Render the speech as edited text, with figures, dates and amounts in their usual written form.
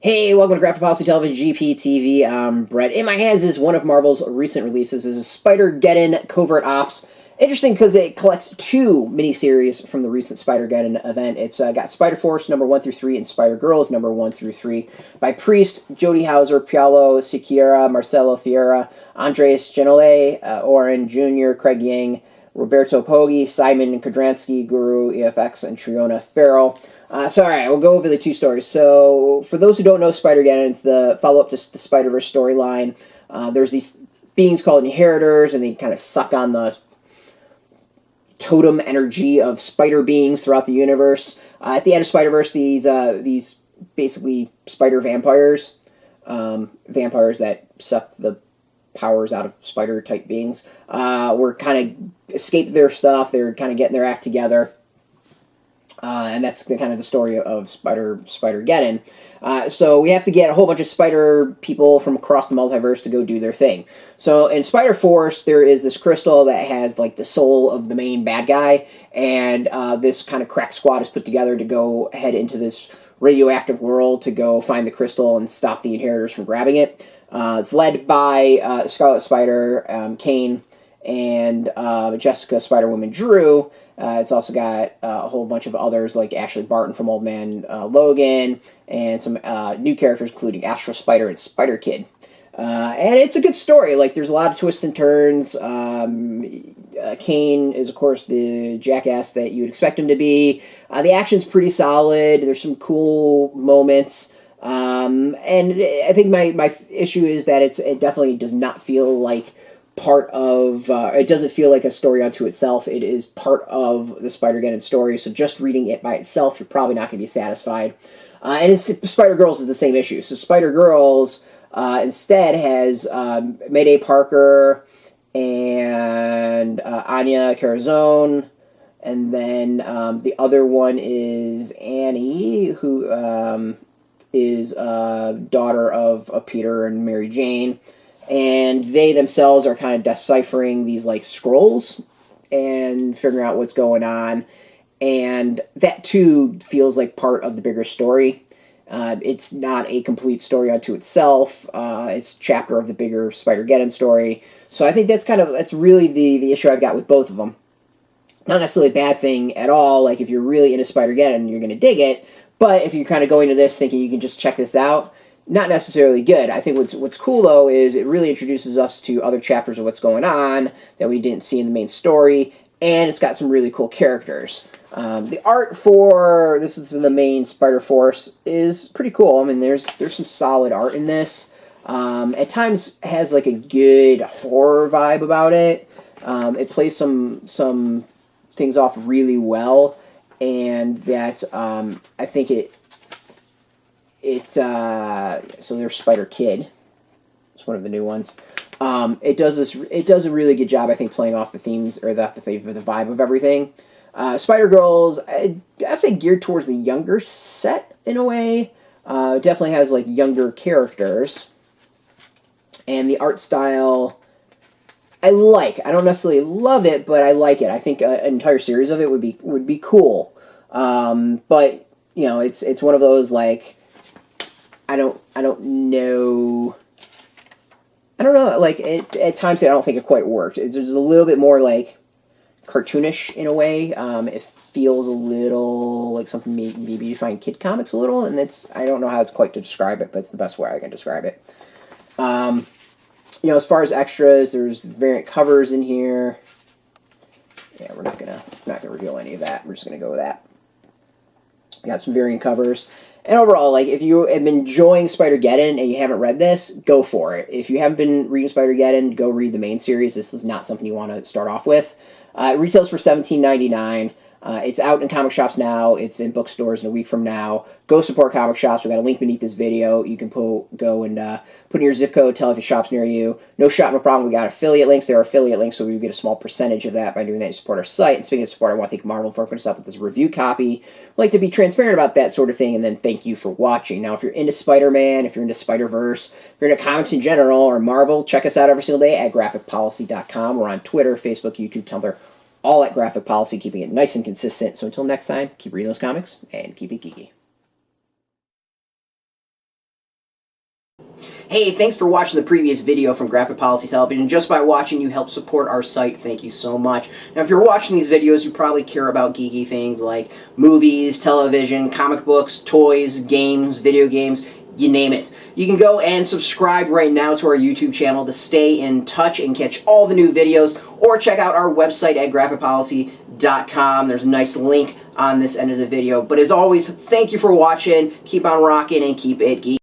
Hey, welcome to Graphic Policy Television GPTV. I'm Brett. In my hands is one of Marvel's recent releases. This is Spider-Geddon Covert Ops. Interesting because it collects two miniseries from the recent Spider-Geddon event. It's got Spider-Force number 1 through 3 and Spider-Girls number 1 through 3 by Priest, Jody, Paulo, Siqueira, Marcelo, Ferreira, Andrés, Genolet, Oren, Junio, Yeung, Roberto, Poggi, Szymon, Kudranski, Guru-eFX, and Tríona, Farrell. So, all right, we'll go over the two stories. So, for those who don't know Spider-Geddon, it's the follow-up to the Spider-Verse storyline. There's these beings called Inheritors, and they kind of suck on the totem energy of spider beings throughout the universe. At the end of Spider-Verse, these basically spider vampires, vampires that suck the powers out of spider-type beings, were kind of escaped their stuff. They're kind of getting their act together. And that's kind of the story of Spider-Geddon. So we have to get a whole bunch of spider people from across the multiverse to go do their thing. So in Spider-Force, there is this crystal that has like the soul of the main bad guy, and this kind of crack squad is put together to go head into this radioactive world to go find the crystal and stop the Inheritors from grabbing it. It's led by Scarlet Spider, Kane, and Jessica Spider-Woman Drew. It's also got a whole bunch of others like Ashley Barton from Old Man Logan, and some new characters including Astro Spider and Spider Kid. And it's a good story. Like, there's a lot of twists and turns. Kane is, of course, the jackass that you would expect him to be. The action's pretty solid. There's some cool moments. And I think my issue is that it definitely does not feel like part of, it doesn't feel like a story unto itself. It is part of the Spider-Geddon story, so just reading it by itself, you're probably not going to be satisfied. And Spider-Girls is the same issue. So Spider-Girls instead has Mayday Parker and Anya Corazon, and then the other one is Annie, who is daughter of Peter and Mary Jane. And they themselves are kind of deciphering these, like, scrolls and figuring out what's going on. And that, too, feels like part of the bigger story. It's not a complete story unto itself. It's a chapter of the bigger Spider-Geddon story. So I think that's really the issue I've got with both of them. Not necessarily a bad thing at all. Like, if you're really into Spider-Geddon, you're going to dig it. But if you're kind of going to this thinking you can just check this out, not necessarily good. I think what's cool, though, is it really introduces us to other chapters of what's going on that we didn't see in the main story, and it's got some really cool characters. The art for this is the main Spider-Force is pretty cool. I mean, there's some solid art in this. At times has like a good horror vibe about it. It plays some things off really well, and that I think so there's Spider Kid. It's one of the new ones. It does a really good job, I think, playing off the themes or the vibe of everything. Spider-Girls, I'd say geared towards the younger set in a way. It definitely has like younger characters, and the art style I like. I don't necessarily love it, but I like it. I think an entire series of it would be cool. But you know, it's one of those like. I don't know. Like, at times I don't think it quite worked. It's a little bit more like cartoonish in a way. It feels a little like something maybe you find kid comics a little, and I don't know how it's quite to describe it, but it's the best way I can describe it. You know, as far as extras, there's variant covers in here. Yeah, we're not gonna reveal any of that. We're just gonna go with that. Got some variant covers. And overall, like, if you have been enjoying Spider-Geddon and you haven't read this, go for it. If you haven't been reading Spider-Geddon, go read the main series. This is not something you want to start off with. It retails for $17.99. It's out in comic shops now. It's in bookstores in a week from now. Go support comic shops. We've got a link beneath this video. You can go and put in your zip code, tell if your shop's near you. No shop, no problem. We got affiliate links. There are affiliate links, so we get a small percentage of that by doing that to support our site. And speaking of support, I want to thank Marvel for hooking us up with this review copy. I like to be transparent about that sort of thing, and then thank you for watching. Now, if you're into Spider-Man, if you're into Spider-Verse, if you're into comics in general, or Marvel, check us out every single day at graphicpolicy.com. We're on Twitter, Facebook, YouTube, Tumblr, all at Graphic Policy, keeping it nice and consistent. So until next time, keep reading those comics and keep it geeky. Hey, thanks for watching the previous video from Graphic Policy Television. Just by watching, you help support our site. Thank you so much. Now, if you're watching these videos, you probably care about geeky things like movies, television, comic books, toys, games, video games, you name it. You can go and subscribe right now to our YouTube channel to stay in touch and catch all the new videos, or check out our website at graphicpolicy.com. There's a nice link on this end of the video. But as always, thank you for watching. Keep on rocking and keep it geeky.